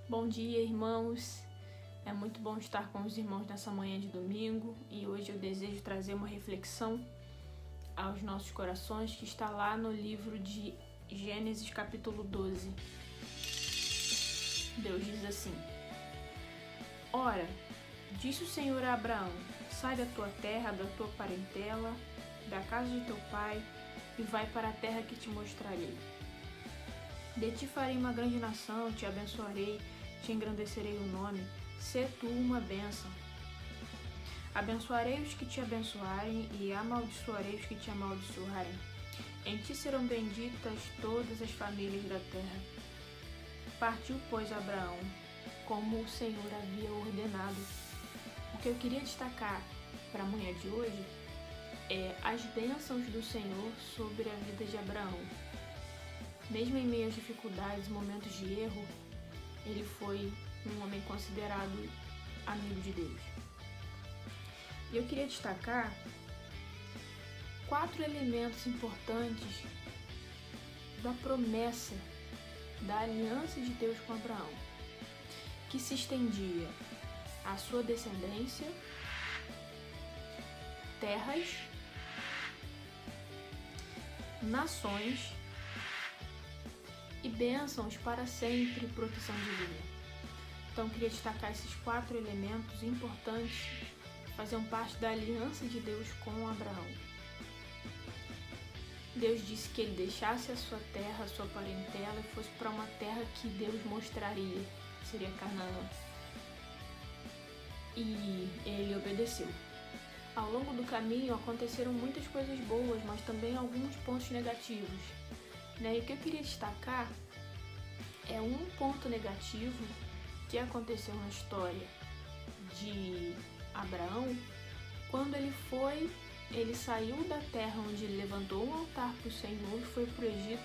Bom dia, irmãos. É muito bom estar com os irmãos nessa manhã de domingo e hoje eu desejo trazer uma reflexão aos nossos corações que está lá no livro de Gênesis capítulo 12. Deus diz assim: Ora, disse o Senhor a Abraão: sai da tua terra, da tua parentela, da casa de teu pai e vai para a terra que te mostrarei. De ti farei uma grande nação, te abençoarei, te engrandecerei o nome, sê tu uma bênção. Abençoarei os que te abençoarem e amaldiçoarei os que te amaldiçoarem. Em ti serão benditas todas as famílias da terra. Partiu, pois, Abraão, como o Senhor havia ordenado. O que eu queria destacar para a manhã de hoje é as bênçãos do Senhor sobre a vida de Abraão. Mesmo em meio às dificuldades, momentos de erro, ele foi um homem considerado amigo de Deus. E eu queria destacar 4 elementos importantes da promessa, da aliança de Deus com Abraão, que se estendia à sua descendência, terras, nações e bênçãos para sempre, proteção divina. Então eu queria destacar esses 4 elementos importantes que faziam parte da aliança de Deus com Abraão. Deus disse que ele deixasse a sua terra, a sua parentela e fosse para uma terra que Deus mostraria, que seria Canaã. E ele obedeceu. Ao longo do caminho aconteceram muitas coisas boas, mas também alguns pontos negativos. E o que eu queria destacar é um ponto negativo que aconteceu na história de Abraão, quando ele saiu da terra onde ele levantou um altar para o Senhor, foi para o Egito,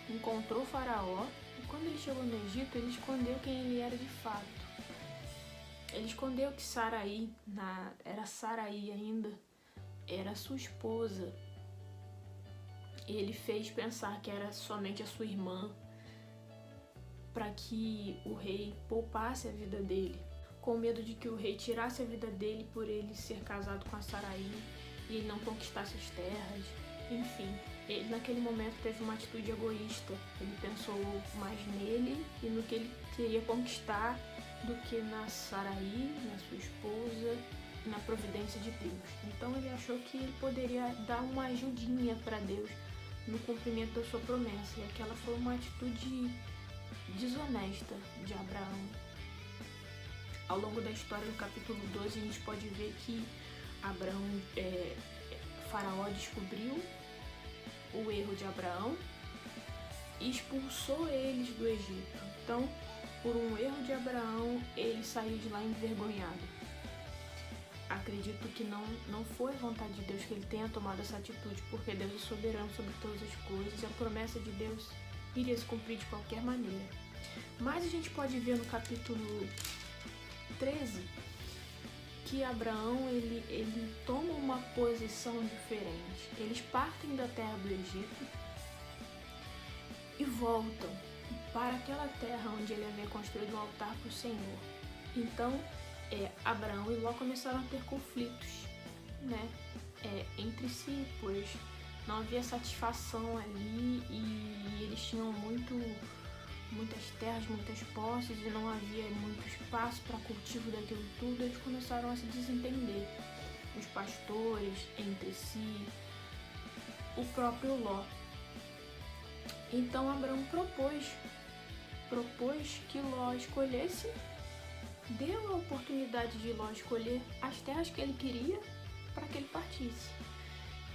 encontrou Faraó, e quando ele chegou no Egito, ele escondeu quem ele era de fato. Ele escondeu que era Saraí ainda, era sua esposa. Ele fez pensar que era somente a sua irmã, para que o rei poupasse a vida dele, com medo de que o rei tirasse a vida dele por ele ser casado com a Saraí e ele não conquistasse as terras. Enfim, ele naquele momento teve uma atitude egoísta. Ele pensou mais nele e no que ele queria conquistar do que na Saraí, na sua esposa, na providência de Deus. Então ele achou que ele poderia dar uma ajudinha para Deus no cumprimento da sua promessa, e aquela foi uma atitude desonesta de Abraão. Ao longo da história, no capítulo 12, a gente pode ver que Faraó descobriu o erro de Abraão e expulsou eles do Egito. Então, por um erro de Abraão, ele saiu de lá envergonhado. Acredito que não foi vontade de Deus que ele tenha tomado essa atitude, porque Deus é soberano sobre todas as coisas e a promessa de Deus iria se cumprir de qualquer maneira. Mas a gente pode ver no capítulo 13 que Abraão ele toma uma posição diferente. Eles partem da terra do Egito e voltam para aquela terra onde ele havia construído um altar para o Senhor. Então, Abraão e Ló começaram a ter conflitos, entre si, pois não havia satisfação ali e eles tinham muitas terras, muitas posses e não havia muito espaço para cultivo daquilo tudo. Eles começaram a se desentender, os pastores entre si, o próprio Ló. Então Abraão propôs que Ló escolhesse, deu a oportunidade de Ló escolher as terras que ele queria para que ele partisse.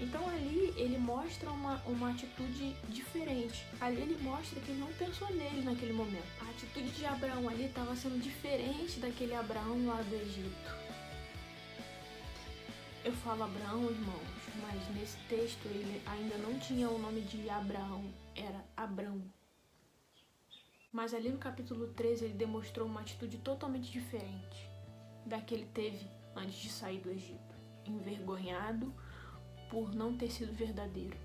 Então ali ele mostra uma atitude diferente. Ali ele mostra que ele não pensou nele naquele momento. A atitude de Abraão ali estava sendo diferente daquele Abraão lá do Egito. Eu falo Abraão, irmãos, mas nesse texto ele ainda não tinha o nome de Abraão, era Abrão. Mas ali no capítulo 13 ele demonstrou uma atitude totalmente diferente da que ele teve antes de sair do Egito. Envergonhado por não ter sido verdadeiro.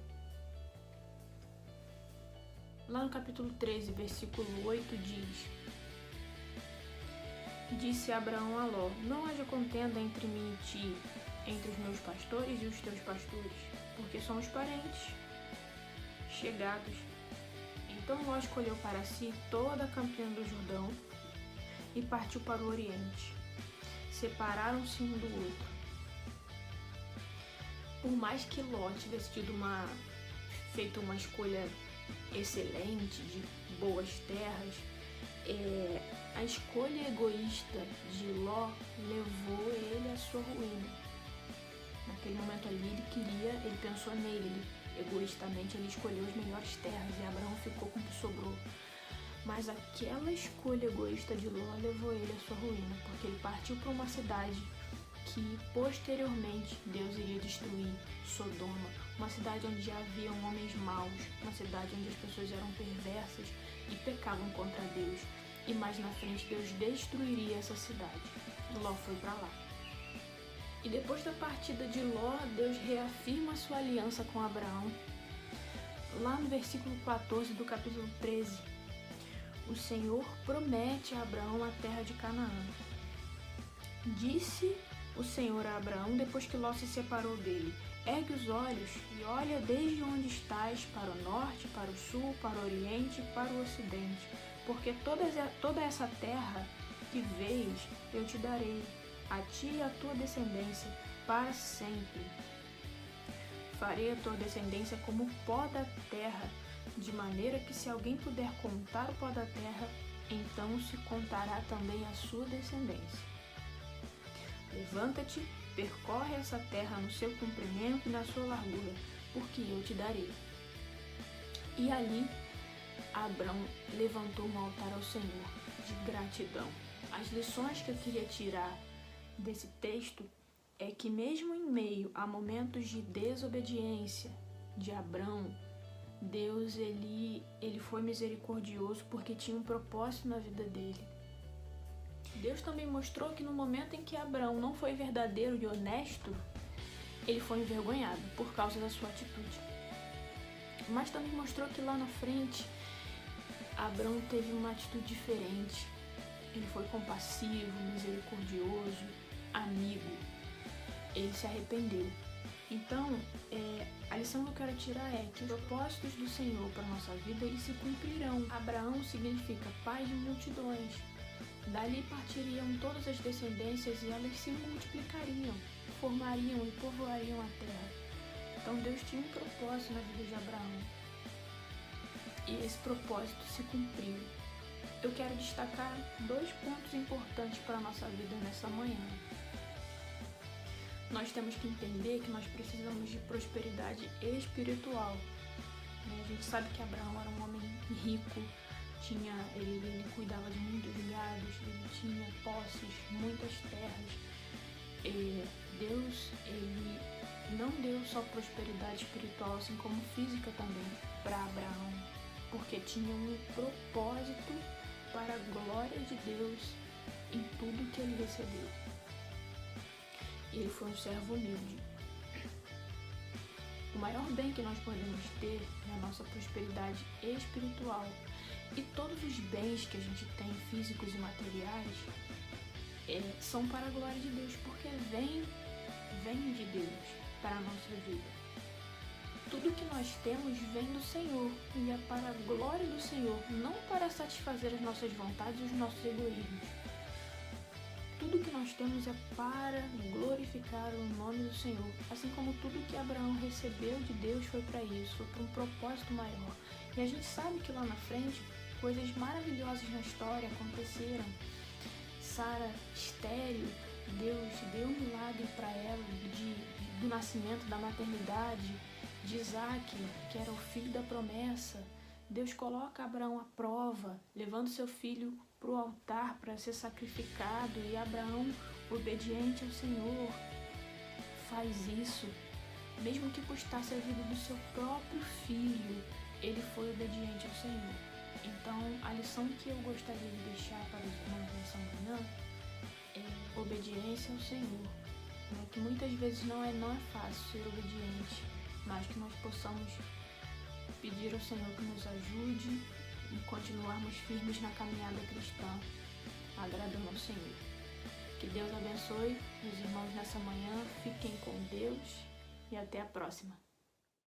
Lá no capítulo 13, versículo 8 diz: Disse Abraão a Ló: não haja contenda entre mim e ti, entre os meus pastores e os teus pastores, porque somos parentes chegados. Então Ló escolheu para si toda a campina do Jordão e partiu para o Oriente. Separaram-se um do outro. Por mais que Ló tivesse feito uma escolha excelente, de boas terras, a escolha egoísta de Ló levou ele à sua ruína. Naquele momento ali ele pensou nele, egoístamente ele escolheu as melhores terras e Abraão ficou com o que sobrou. Mas aquela escolha egoísta de Ló levou ele à sua ruína, porque ele partiu para uma cidade que posteriormente Deus iria destruir, Sodoma, uma cidade onde já haviam homens maus, uma cidade onde as pessoas eram perversas e pecavam contra Deus. E mais na frente Deus destruiria essa cidade. Ló foi para lá. E depois da partida de Ló, Deus reafirma sua aliança com Abraão. Lá no versículo 14 do capítulo 13, o Senhor promete a Abraão a terra de Canaã. Disse o Senhor a Abraão depois que Ló se separou dele: ergue os olhos e olha desde onde estás para o norte, para o sul, para o oriente e para o ocidente, porque toda essa terra que vês eu te darei, a ti e a tua descendência, para sempre. Farei a tua descendência como o pó da terra, de maneira que se alguém puder contar o pó da terra, então se contará também a sua descendência. Levanta-te, percorre essa terra no seu comprimento e na sua largura, porque eu te darei. E ali Abrão levantou um altar ao Senhor de gratidão. As lições que eu queria tirar desse texto é que mesmo em meio a momentos de desobediência de Abrão, Deus ele foi misericordioso porque tinha um propósito na vida dele. Deus também mostrou que no momento em que Abrão não foi verdadeiro e honesto, ele foi envergonhado por causa da sua atitude. Mas também mostrou que lá na frente, Abrão teve uma atitude diferente. Ele foi compassivo, misericordioso, amigo. Ele se arrependeu. Então, a lição que eu quero tirar é que os propósitos do Senhor para a nossa vida, eles se cumprirão. Abraão significa pai de multidões. Dali partiriam todas as descendências e elas se multiplicariam, formariam e povoariam a terra. Então Deus tinha um propósito na vida de Abraão. E esse propósito se cumpriu. Eu quero destacar 2 pontos importantes para a nossa vida nessa manhã. Nós temos que entender que nós precisamos de prosperidade espiritual. A gente sabe que Abraão era um homem rico, ele cuidava de muitos gados, ele tinha posses, muitas terras. Deus, ele não deu só prosperidade espiritual, assim como física também, para Abraão, porque tinha um propósito para a glória de Deus em tudo que ele recebeu. Ele foi um servo humilde. O maior bem que nós podemos ter é a nossa prosperidade espiritual. E todos os bens que a gente tem, físicos e materiais, são para a glória de Deus, porque vem de Deus para a nossa vida. Tudo que nós temos vem do Senhor e é para a glória do Senhor, não para satisfazer as nossas vontades e os nossos egoísmos. Tudo que nós temos é para glorificar o nome do Senhor, assim como tudo que Abraão recebeu de Deus foi para isso, foi para um propósito maior. E a gente sabe que lá na frente, coisas maravilhosas na história aconteceram. Sara, estéril, Deus deu um milagre para ela do nascimento, da maternidade, de Isaac, que era o filho da promessa. Deus coloca Abraão à prova, levando seu filho para o altar para ser sacrificado, e Abraão, obediente ao Senhor, faz isso. Mesmo que custasse a vida do seu próprio filho, ele foi obediente ao Senhor. Então, a lição que eu gostaria de deixar para os irmãos nessa manhã é obediência ao Senhor. Que muitas vezes não é fácil ser obediente, mas que nós possamos pedir ao Senhor que nos ajude e continuarmos firmes na caminhada cristã, agradando ao Senhor. Que Deus abençoe os irmãos nessa manhã. Fiquem com Deus e até a próxima.